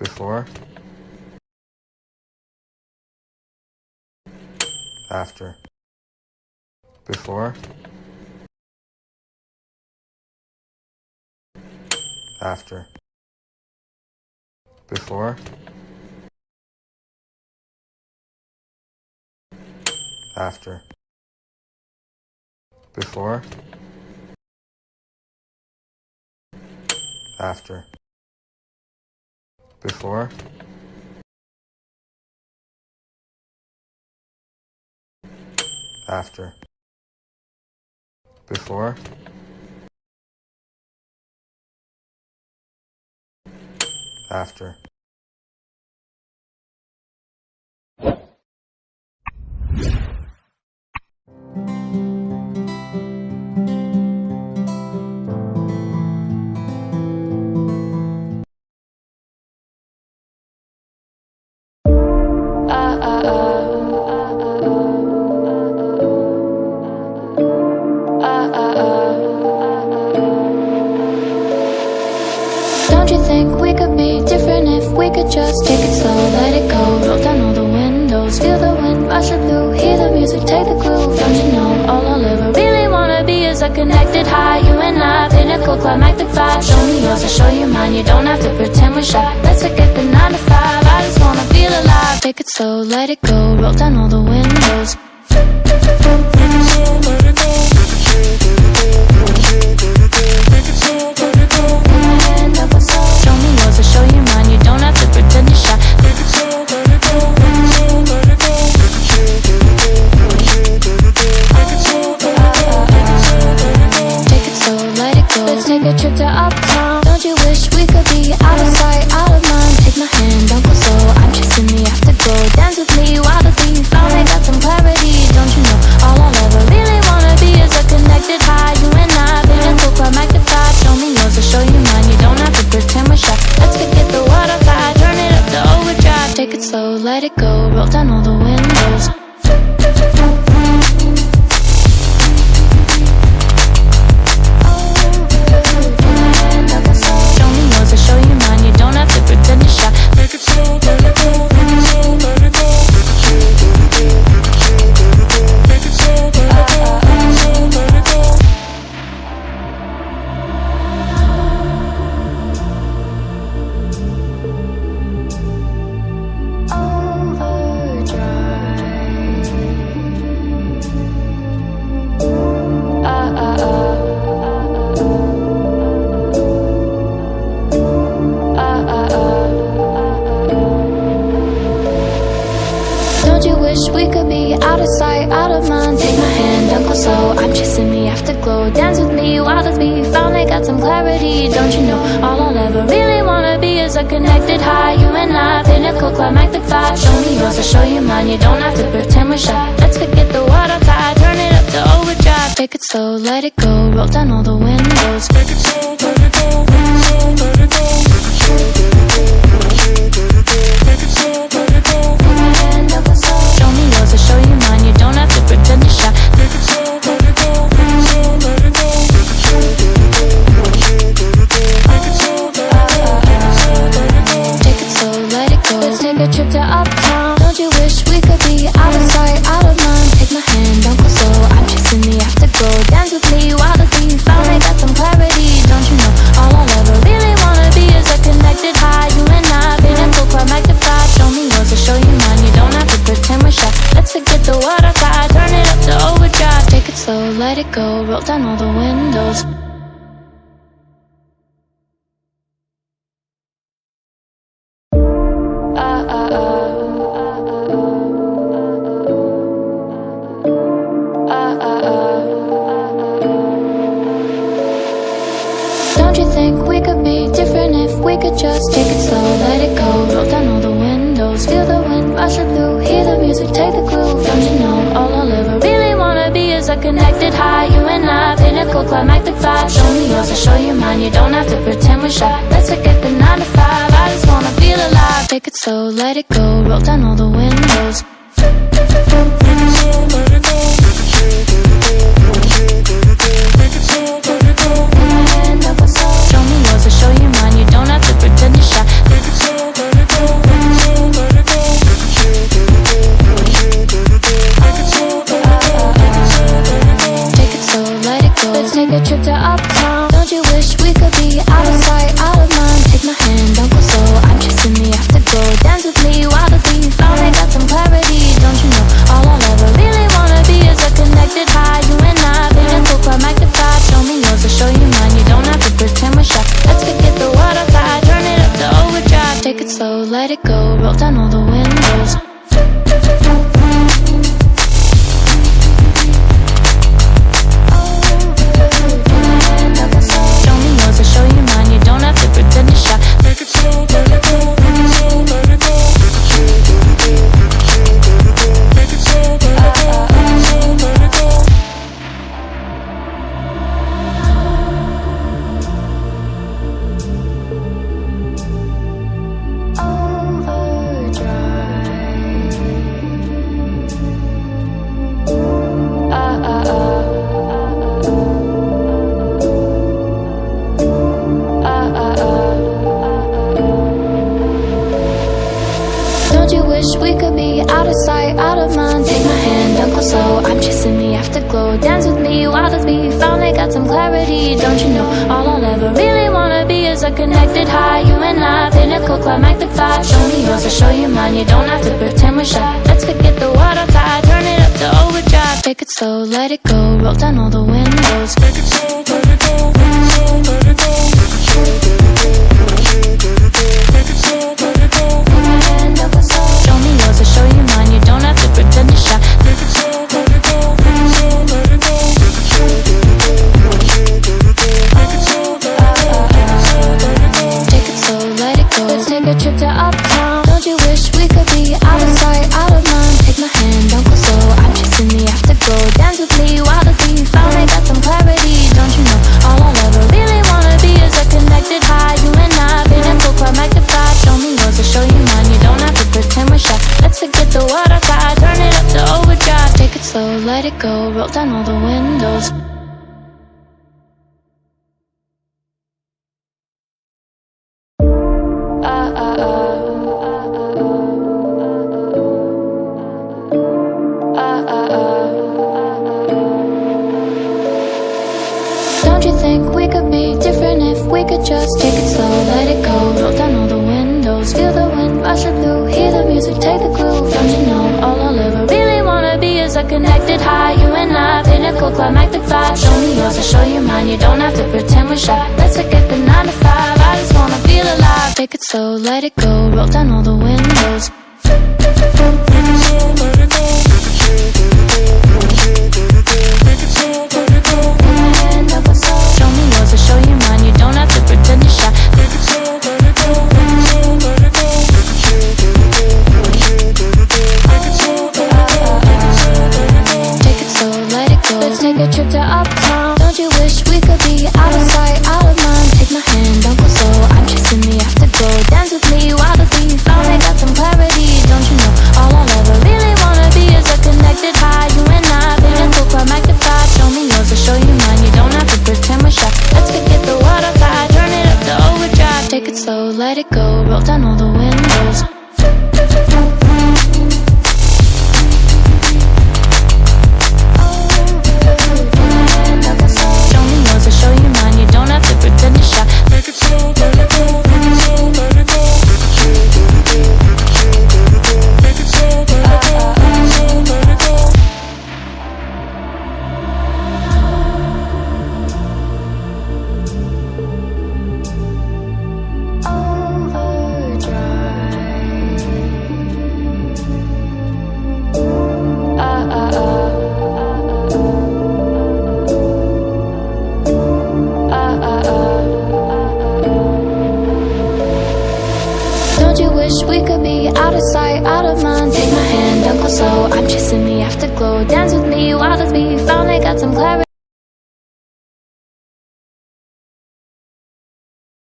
Before, after, before, after, before, after, before, after, before, after, before, after. Don't you think we could be different if we could just take it slow, let it go, roll down all the windows, feel the wind rushing through, hear the music, take the groove. Don't you know all I'll ever really wanna be is a connected high, you and I, pinnacle, climactic vibe. Show me yours, I'll show you mine, you don't have to pretend we're shy. Let's forget the 9 to 5, I just wanna feel alive. Take it slow, let it go, roll down all the windows. Show me yours, I'll show you mine, you don't have to pretend you're shy. Take it slow, let it go, take it slow, let it go. Take it slow, let it go. Let's take a trip to uptown. Don't you wish we could be out of sight, out of mind? Take my hand, don't go slow, I'm chasing the afterglow. Dance with me while the beat finally got some clarity. Don't you know all I'll ever really wanna be is a connected high, you and I, pinnacle, climactic vibe. Show me yours, I'll show you mine, you don't have to pretend we're shy. Let's forget the water tide, turn it up to overdrive. Take it slow, let it go, roll down all the windows. Show me yours, I'll show you mine, you don't have to pretend you're shy. Take it slow, let it go, take it slow, let it go. Take it slow, let it go, take it slow, let it go. Don't you wish we could be out of sight, out of mind? Take my hand, don't go slow, I'm chasing the afterglow. Dance with me while the beat finally got some clarity. Don't you know all I'll ever really wanna be is a connected high, you and I, pinnacle, climactic vibe. Show me yours, I'll show you mine, you don't have to pretend we're shy. Let's forget the water tide, turn it up to overdrive. Take it slow, let it go, roll down all the windows. Take it slow, let it go, take it slow, let it go. Take it slow, let it go. Take my hand, don't go slow. Show me yours, I'll show you mine, you don't have to pretend you're shy. Take it slow, let it go, take it slow, let it go. Take it slow, let it go. Take it slow, let it go. Let's take a trip to uptown. Don't you wish we could be out of sight, out of mind? Take my hand, don't go slow, I'm chasing the afterglow. Dance with me while the beat finally got some clarity. Don't you know all I'll ever really wanna be is a connected high, you and I, pinnacle, climactic vibe. Show me yours, I'll show you mine, you don't have to pretend we're shy. Let's forget the water tide, turn it up to overdrive. Take it slow, let it go, roll down all the windows. Don't you think we could be different if we could just take it slow, let it go, roll down all the windows, feel the wind rushing through, hear the music, take the groove. Don't you know all I'll ever really wanna be is a connected high, you and I, pinnacle, climactic vibe. Show me yours, I'll show you mine, you don't have to pretend we're shy. Let's forget the 9 to 5, I just wanna feel alive. Take it slow, let it go, roll down all the windows. Take it slow, let it go. Take it slow, let it go. Show me yours, I'll show you mine, you don't have to pretend you're shy. Take it slow, let it go. down all the windows. Show me yours, I'll show you mine. You don't have to pretend you're shy. Make it slow, let it go. Make it slow, let it go. Make it slow, let it go. Make it slow, let it go. Don't you wish we could be out of sight, out of mind? Take my hand, don't go slow. I'm chasing the afterglow. Dance with me while as we finally got some clarity. Don't you know all I'll ever really wanna be is a connected high. You and I, pinnacle, climactic vibe. Show me yours, I'll show you mine. You don't have to pretend we're shy. Let's forget the water tide, turn it up to overdrive. Take it slow, let it go, roll down all the windows. Make it slow, let it go. Make it slow, let it go. Make it slow, let it go. Show me yours, I'll show you mine. You don't have to pretend you're shy. Make it slow, let it go. Make it slow, let it go. Make it slow, let it go. Take it slow, let it go. Let's take a trip to uptown. Don't you wish we could be out of sight, out of mind? Take my hand, don't go slow. I'm chasing the afterglow. Dance with me while the beat finally got some clarity. Don't you know all I'll ever really wanna be is a connected high. You and I, pinnacle, climactic vibe. Show me yours, I'll show you mine. You don't have to pretend we're shy. Let's forget the water tide, turn it up to overdrive. Take it slow, let it go, roll down all the windows. Don't you think we could be different if we could just take it slow, let it go, roll down all the windows, feel the wind rushing through, hear the music, take the groove. Don't you know all I'll ever really wanna be is a connected high. You and I, pinnacle, climactic vibe. Show me yours, I'll show you mine. You don't have to pretend we're shy. Let's forget the 9 to 5. I just wanna feel alive. Take it slow, let it go, roll down all the windows. Make it slow, let it go. Make it slow, let it go. Show me yours, I'll show you mine. You don't have to pretend you're shy. Make it slow, let it go. Make it slow, let it go. Make it slow, let it go. Take it slow, let it go. Let's take a trip to uptown. Don't you wish we could be out of sight, out of mind? Take my hand, don't go slow. I'm chasing the afterglow. Dance with me while the beat finally got some clarity. Don't you know all I'll ever really wanna be is a connected high. You and I, pinnacle, climactic vibe. Show me yours, I'll show you mine. You don't have to pretend we're shy. Let's forget the water tide, turn it up to overdrive. Take it slow, let it go, roll down all the windows. Show me yours, I'll show you mine. You don't have to pretend you're shy. Make it slow, let it go. Make it slow, let it go. Make it slow, let it go. Make it slow, let it go. Don't you wish we could be out of sight, out of mind? Take my hand, don't go slow. I'm chasing the afterglow. Dance with me while the beat finally got some clarity.